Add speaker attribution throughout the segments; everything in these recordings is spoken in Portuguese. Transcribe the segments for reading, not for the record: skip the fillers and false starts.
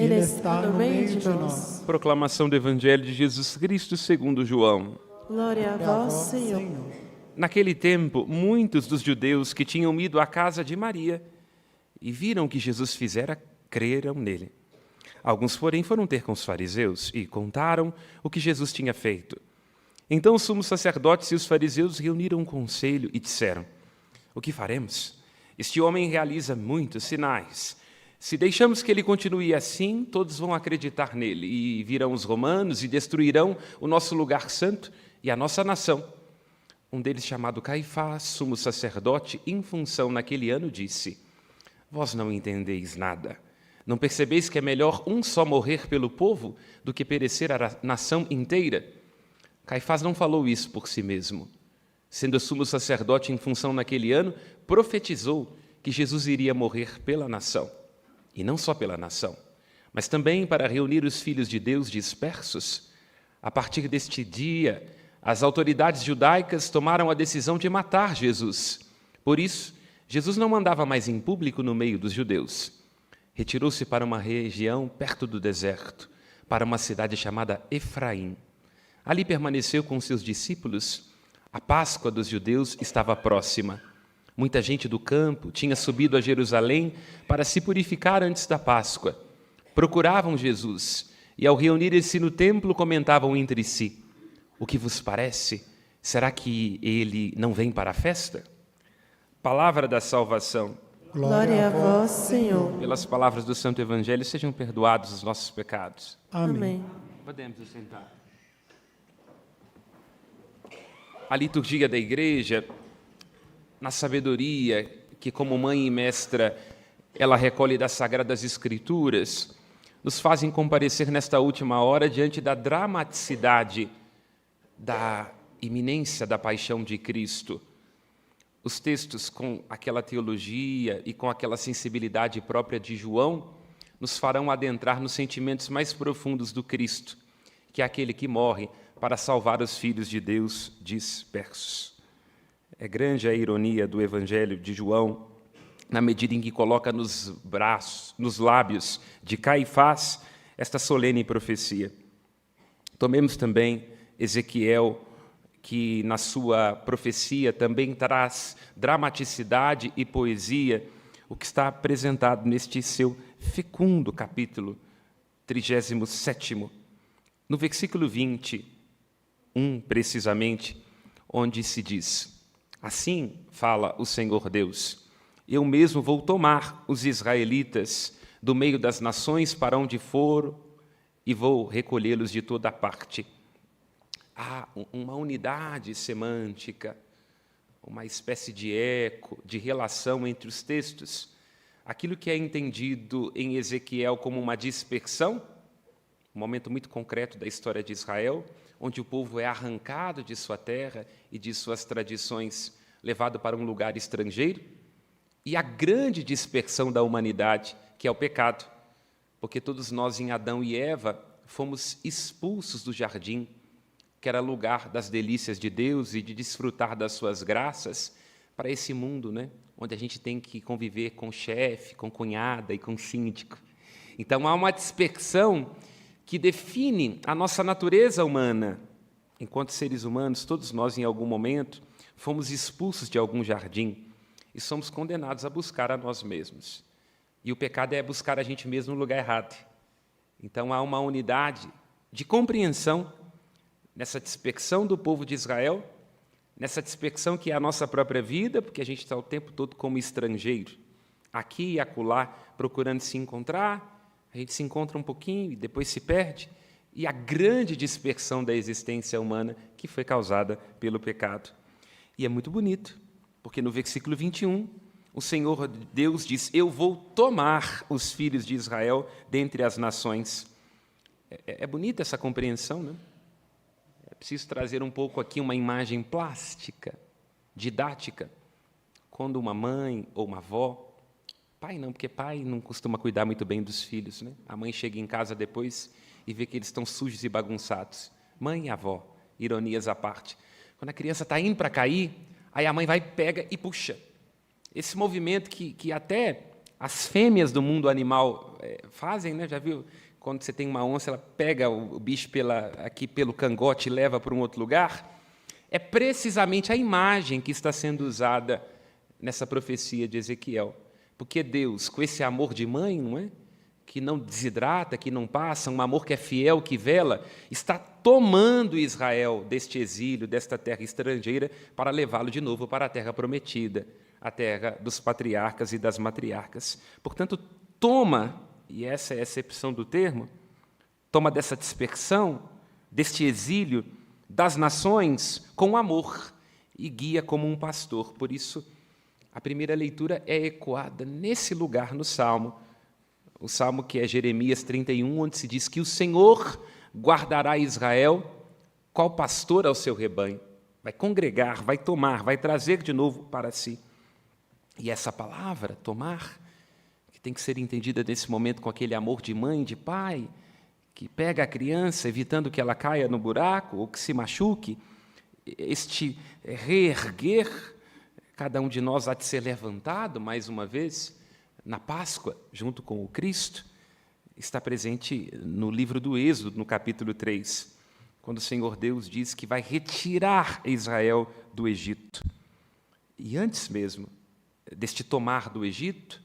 Speaker 1: Ele está no meio de nós.
Speaker 2: Proclamação do Evangelho de Jesus Cristo segundo João.
Speaker 1: Glória a vós, Senhor.
Speaker 2: Naquele tempo, muitos dos judeus que tinham ido à casa de Maria e viram o que Jesus fizera, creram nele. Alguns, porém, foram ter com os fariseus e contaram o que Jesus tinha feito. Então os sumos sacerdotes e os fariseus reuniram um conselho e disseram: o que faremos? Este homem realiza muitos sinais. Se deixamos que ele continue assim, todos vão acreditar nele, e virão os romanos e destruirão o nosso lugar santo e a nossa nação. Um deles, chamado Caifás, sumo sacerdote, em função naquele ano, disse: vós não entendeis nada. Não percebeis que é melhor um só morrer pelo povo do que perecer a nação inteira? Caifás não falou isso por si mesmo. Sendo sumo sacerdote em função naquele ano, profetizou que Jesus iria morrer pela nação. E não só pela nação, mas também para reunir os filhos de Deus dispersos. A partir deste dia, as autoridades judaicas tomaram a decisão de matar Jesus. Por isso, Jesus não andava mais em público no meio dos judeus. Retirou-se para uma região perto do deserto, para uma cidade chamada Efraim. Ali permaneceu com seus discípulos. A Páscoa dos judeus estava próxima. Muita gente do campo tinha subido a Jerusalém para se purificar antes da Páscoa. Procuravam Jesus e, ao reunirem-se no templo, comentavam entre si: o que vos parece? Será que ele não vem para a festa? Palavra da salvação.
Speaker 1: Glória a vós, Senhor.
Speaker 2: Pelas palavras do Santo Evangelho, sejam perdoados os nossos pecados.
Speaker 1: Amém.
Speaker 2: Podemos nos sentar. A liturgia da Igreja, na sabedoria que, como mãe e mestra, ela recolhe das Sagradas Escrituras, nos fazem comparecer nesta última hora diante da dramaticidade da iminência da paixão de Cristo. Os textos, com aquela teologia e com aquela sensibilidade própria de João, nos farão adentrar nos sentimentos mais profundos do Cristo, que é aquele que morre para salvar os filhos de Deus dispersos. É grande a ironia do Evangelho de João, na medida em que coloca nos lábios de Caifás esta solene profecia. Tomemos também Ezequiel, que na sua profecia também traz dramaticidade e poesia, o que está apresentado neste seu fecundo capítulo 37º. No versículo 21, precisamente, onde se diz: assim fala o Senhor Deus, eu mesmo vou tomar os israelitas do meio das nações para onde for e vou recolhê-los de toda parte. Há uma unidade semântica, uma espécie de eco, de relação entre os textos. Aquilo que é entendido em Ezequiel como uma dispersão, um momento muito concreto da história de Israel, onde o povo é arrancado de sua terra e de suas tradições, levado para um lugar estrangeiro, e a grande dispersão da humanidade, que é o pecado, porque todos nós, em Adão e Eva, fomos expulsos do jardim, que era lugar das delícias de Deus e de desfrutar das suas graças, para esse mundo, né, onde a gente tem que conviver com chefe, com cunhada e com síndico. Então, há uma dispersão que define a nossa natureza humana. Enquanto seres humanos, todos nós, em algum momento, fomos expulsos de algum jardim e somos condenados a buscar a nós mesmos. E o pecado é buscar a gente mesmo no lugar errado. Então, há uma unidade de compreensão nessa dispersão do povo de Israel, nessa dispersão que é a nossa própria vida, porque a gente está o tempo todo como estrangeiro, aqui e acolá, procurando se encontrar, a gente se encontra um pouquinho e depois se perde, e a grande dispersão da existência humana que foi causada pelo pecado. E é muito bonito, porque no versículo 21, o Senhor Deus diz: eu vou tomar os filhos de Israel dentre as nações. É bonita essa compreensão, né? Preciso trazer um pouco aqui uma imagem plástica, didática. Quando uma mãe ou uma avó, pai não, porque pai não costuma cuidar muito bem dos filhos, né? A mãe chega em casa depois e vê que eles estão sujos e bagunçados. Mãe e avó, ironias à parte. Quando a criança está indo para cair, aí a mãe vai, pega e puxa. Esse movimento que até as fêmeas do mundo animal fazem, né? Já viu? Quando você tem uma onça, ela pega o bicho aqui pelo cangote e leva para um outro lugar. É precisamente a imagem que está sendo usada nessa profecia de Ezequiel. Porque Deus, com esse amor de mãe, não é? Que não desidrata, que não passa, um amor que é fiel, que vela, está tomando Israel deste exílio, desta terra estrangeira, para levá-lo de novo para a terra prometida, a terra dos patriarcas e das matriarcas. Portanto, toma, e essa é a acepção do termo, toma dessa dispersão, deste exílio das nações com amor e guia como um pastor. Por isso, a primeira leitura é ecoada nesse lugar no Salmo, o Salmo que é Jeremias 31, onde se diz que o Senhor guardará Israel, qual pastor ao seu rebanho. Vai congregar, vai tomar, vai trazer de novo para si. E essa palavra, tomar, que tem que ser entendida nesse momento com aquele amor de mãe, de pai, que pega a criança, evitando que ela caia no buraco ou que se machuque, este reerguer, cada um de nós há de ser levantado, mais uma vez, na Páscoa, junto com o Cristo, está presente no livro do Êxodo, no capítulo 3, quando o Senhor Deus diz que vai retirar Israel do Egito. E antes mesmo deste tomar do Egito,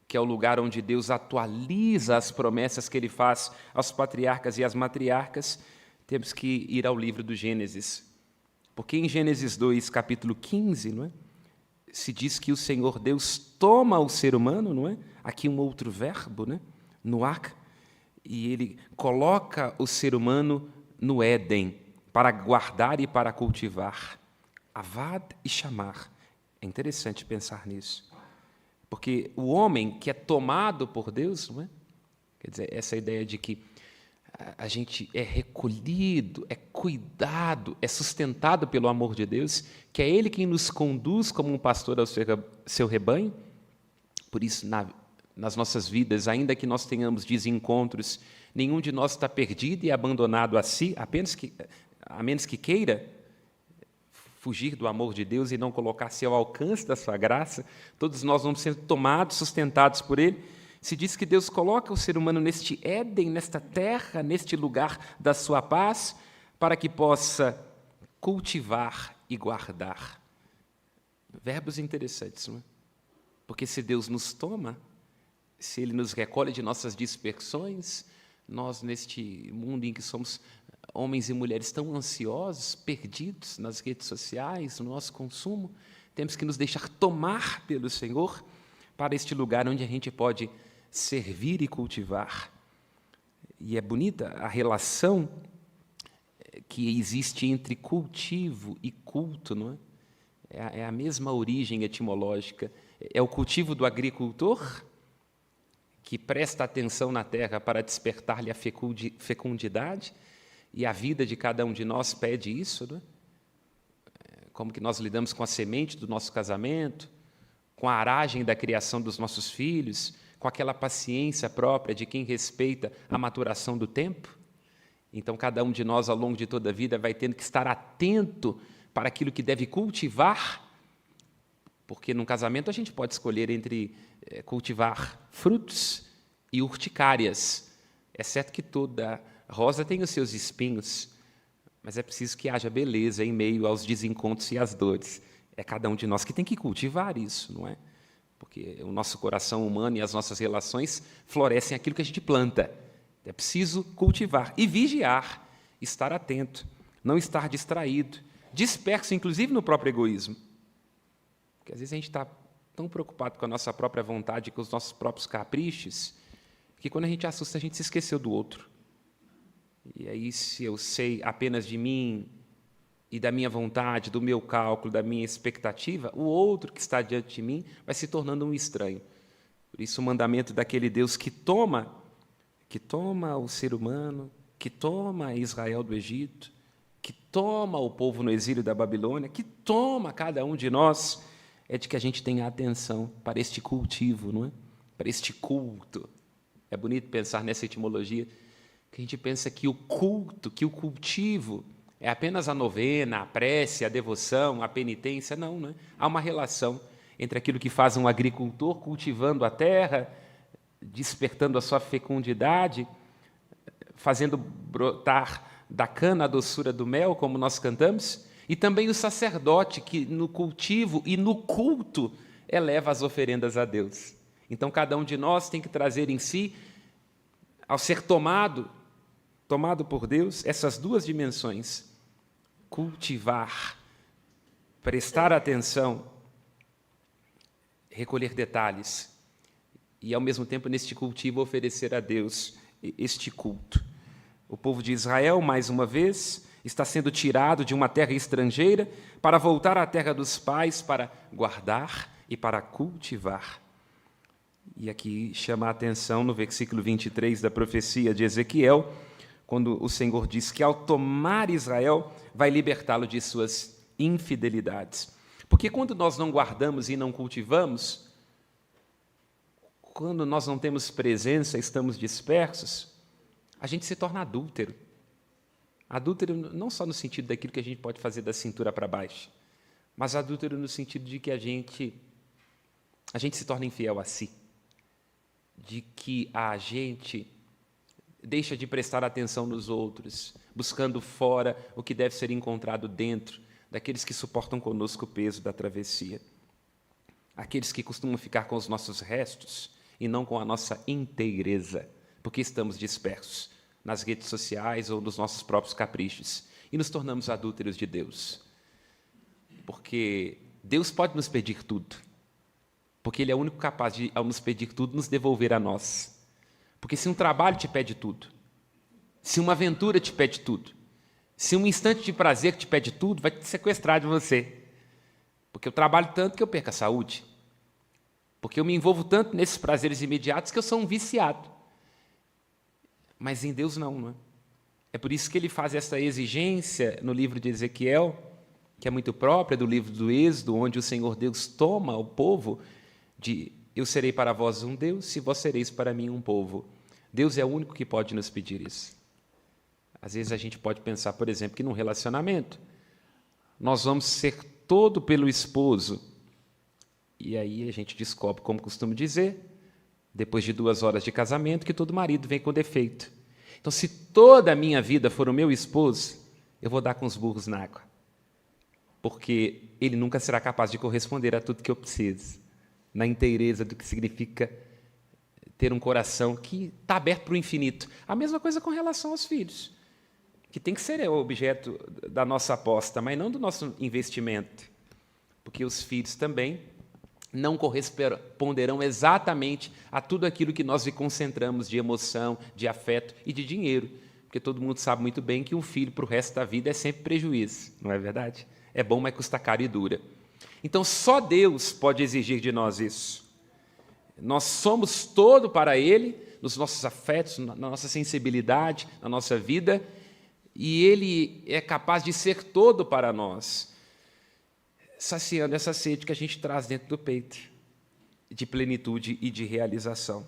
Speaker 2: que é o lugar onde Deus atualiza as promessas que Ele faz aos patriarcas e às matriarcas, temos que ir ao livro do Gênesis. Porque em Gênesis 2, capítulo 15, não é? Se diz que o Senhor Deus toma o ser humano, não é? Aqui um outro verbo, né? Nuach, e Ele coloca o ser humano no Éden, para guardar e para cultivar. Avad e chamar. É interessante pensar nisso. Porque o homem que é tomado por Deus, não é? Quer dizer, essa ideia de que a gente é recolhido, é cuidado, é sustentado pelo amor de Deus, que é Ele quem nos conduz como um pastor ao seu rebanho. Por isso, nas nossas vidas, ainda que nós tenhamos desencontros, nenhum de nós está perdido e abandonado a si, a menos que queira fugir do amor de Deus e não colocar-se ao alcance da sua graça. Todos nós vamos sendo tomados, sustentados por Ele. Se diz que Deus coloca o ser humano neste Éden, nesta terra, neste lugar da sua paz, para que possa cultivar e guardar. Verbos interessantes, não é? Porque se Deus nos toma, se Ele nos recolhe de nossas dispersões, nós, neste mundo em que somos homens e mulheres tão ansiosos, perdidos nas redes sociais, no nosso consumo, temos que nos deixar tomar pelo Senhor para este lugar onde a gente pode servir e cultivar. E é bonita a relação que existe entre cultivo e culto, não é? É a mesma origem etimológica. É o cultivo do agricultor, que presta atenção na terra para despertar-lhe a fecundidade, e a vida de cada um de nós pede isso, não é? Como que nós lidamos com a semente do nosso casamento, com a aragem da criação dos nossos filhos, com aquela paciência própria de quem respeita a maturação do tempo. Então, cada um de nós, ao longo de toda a vida, vai tendo que estar atento para aquilo que deve cultivar, porque num casamento a gente pode escolher entre cultivar frutos e urticárias. É certo que toda rosa tem os seus espinhos, mas é preciso que haja beleza em meio aos desencontros e às dores. É cada um de nós que tem que cultivar isso, não é? Porque o nosso coração humano e as nossas relações florescem aquilo que a gente planta. É preciso cultivar e vigiar, estar atento, não estar distraído, disperso, inclusive no próprio egoísmo. Porque às vezes a gente está tão preocupado com a nossa própria vontade, com os nossos próprios caprichos, que quando a gente assusta, a gente se esqueceu do outro. E aí, se eu sei apenas de mim e da minha vontade, do meu cálculo, da minha expectativa, o outro que está diante de mim vai se tornando um estranho. Por isso, o mandamento daquele Deus que toma o ser humano, que toma Israel do Egito, que toma o povo no exílio da Babilônia, que toma cada um de nós, é de que a gente tenha atenção para este cultivo, não é? Para este culto. É bonito pensar nessa etimologia, que a gente pensa que o culto, que o cultivo é apenas a novena, a prece, a devoção, a penitência. Não, não é? Há uma relação entre aquilo que faz um agricultor cultivando a terra, despertando a sua fecundidade, fazendo brotar da cana a doçura do mel, como nós cantamos, e também o sacerdote que no cultivo e no culto eleva as oferendas a Deus. Então cada um de nós tem que trazer em si, ao ser tomado por Deus, essas duas dimensões: cultivar, prestar atenção, recolher detalhes, e, ao mesmo tempo, neste cultivo, oferecer a Deus este culto. O povo de Israel, mais uma vez, está sendo tirado de uma terra estrangeira para voltar à terra dos pais, para guardar e para cultivar. E aqui chama a atenção no versículo 23 da profecia de Ezequiel, quando o Senhor diz que, ao tomar Israel, vai libertá-lo de suas infidelidades. Porque quando nós não guardamos e não cultivamos, quando nós não temos presença, estamos dispersos, a gente se torna adúltero. Adúltero não só no sentido daquilo que a gente pode fazer da cintura para baixo, mas adúltero no sentido de que a gente se torna infiel a si, de que a gente deixa de prestar atenção nos outros, buscando fora o que deve ser encontrado dentro daqueles que suportam conosco o peso da travessia, aqueles que costumam ficar com os nossos restos e não com a nossa inteireza, porque estamos dispersos nas redes sociais ou nos nossos próprios caprichos e nos tornamos adúlteros de Deus. Porque Deus pode nos pedir tudo, porque Ele é o único capaz de, ao nos pedir tudo, nos devolver a nós. Porque se um trabalho te pede tudo, se uma aventura te pede tudo, se um instante de prazer te pede tudo, vai te sequestrar de você. Porque eu trabalho tanto que eu perco a saúde. Porque eu me envolvo tanto nesses prazeres imediatos que eu sou um viciado. Mas em Deus não, não é? É por isso que Ele faz essa exigência no livro de Ezequiel, que é muito própria do livro do Êxodo, onde o Senhor Deus toma o povo de: eu serei para vós um Deus, e vós sereis para mim um povo. Deus é o único que pode nos pedir isso. Às vezes a gente pode pensar, por exemplo, que num relacionamento nós vamos ser todo pelo esposo. E aí a gente descobre, como costumo dizer, depois de 2 horas de casamento, que todo marido vem com defeito. Então, se toda a minha vida for o meu esposo, eu vou dar com os burros na água. Porque ele nunca será capaz de corresponder a tudo que eu preciso, na inteireza do que significa ter um coração que está aberto para o infinito. A mesma coisa com relação aos filhos, que tem que ser o objeto da nossa aposta, mas não do nosso investimento. Porque os filhos também não corresponderão exatamente a tudo aquilo que nós lhe concentramos de emoção, de afeto e de dinheiro. Porque todo mundo sabe muito bem que um filho para o resto da vida é sempre prejuízo, não é verdade? É bom, mas custa caro e dura. Então, só Deus pode exigir de nós isso. Nós somos todo para Ele, nos nossos afetos, na nossa sensibilidade, na nossa vida, e Ele é capaz de ser todo para nós, saciando essa sede que a gente traz dentro do peito, de plenitude e de realização.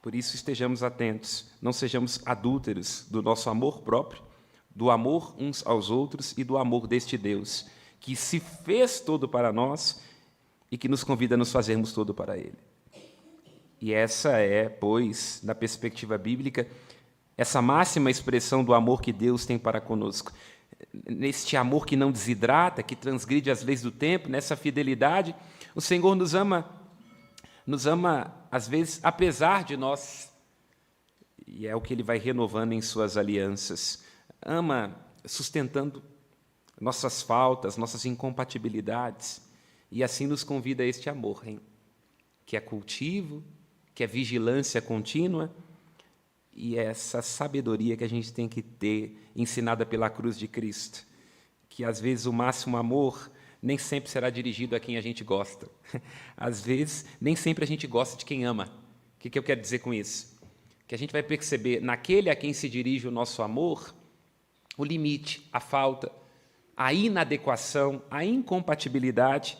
Speaker 2: Por isso, estejamos atentos, não sejamos adúlteros do nosso amor próprio, do amor uns aos outros e do amor deste Deus, que se fez todo para nós e que nos convida a nos fazermos todo para Ele. E essa é, pois, na perspectiva bíblica, essa máxima expressão do amor que Deus tem para conosco. Neste amor que não desidrata, que transgride as leis do tempo, nessa fidelidade, o Senhor nos ama, às vezes, apesar de nós, e é o que Ele vai renovando em suas alianças. Ama sustentando nossas faltas, nossas incompatibilidades, e assim nos convida a este amor, hein? Que é cultivo, que é vigilância contínua, e essa sabedoria que a gente tem que ter, ensinada pela cruz de Cristo, que às vezes o máximo amor nem sempre será dirigido a quem a gente gosta. Às vezes, nem sempre a gente gosta de quem ama. O que eu quero dizer com isso? Que a gente vai perceber naquele a quem se dirige o nosso amor, o limite, a falta, a inadequação, a incompatibilidade,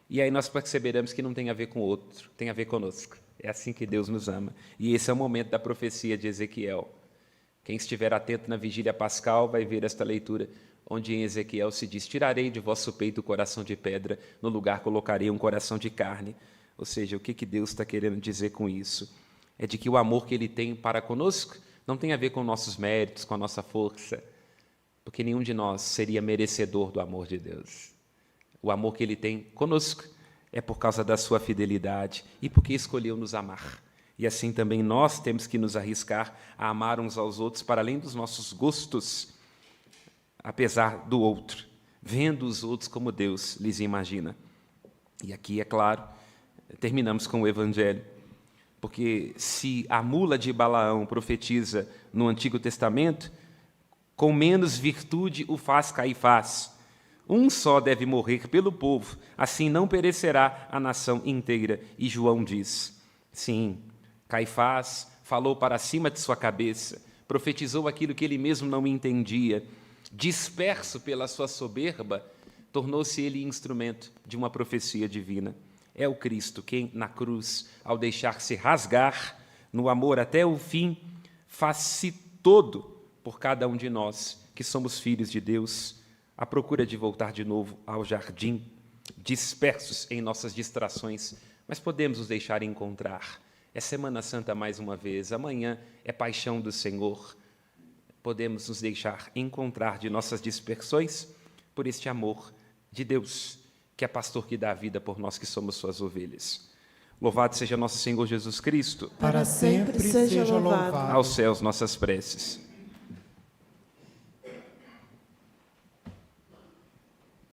Speaker 2: e aí nós perceberemos que não tem a ver com o outro, tem a ver conosco. É assim que Deus nos ama. E esse é o momento da profecia de Ezequiel. Quem estiver atento na vigília pascal vai ver esta leitura, onde em Ezequiel se diz: tirarei de vosso peito o coração de pedra, no lugar colocarei um coração de carne. Ou seja, o que Deus está querendo dizer com isso? É de que o amor que Ele tem para conosco não tem a ver com nossos méritos, com a nossa força, porque nenhum de nós seria merecedor do amor de Deus. O amor que Ele tem conosco é por causa da sua fidelidade e porque escolheu nos amar. E assim também nós temos que nos arriscar a amar uns aos outros para além dos nossos gostos, apesar do outro, vendo os outros como Deus lhes imagina. E aqui, é claro, terminamos com o Evangelho, porque se a mula de Balaão profetiza no Antigo Testamento, com menos virtude o faz Caifás. Um só deve morrer pelo povo, assim não perecerá a nação inteira. E João diz, sim, Caifás falou para cima de sua cabeça, profetizou aquilo que ele mesmo não entendia. Disperso pela sua soberba, tornou-se ele instrumento de uma profecia divina. É o Cristo quem, na cruz, ao deixar-se rasgar no amor até o fim, faz-se todo por cada um de nós, que somos filhos de Deus, à procura de voltar de novo ao jardim, dispersos em nossas distrações, mas podemos nos deixar encontrar. É Semana Santa mais uma vez, amanhã é Paixão do Senhor. Podemos nos deixar encontrar de nossas dispersões por este amor de Deus, que é pastor que dá a vida por nós que somos suas ovelhas. Louvado seja nosso Senhor Jesus Cristo.
Speaker 1: Para sempre seja louvado.
Speaker 2: Aos céus nossas preces.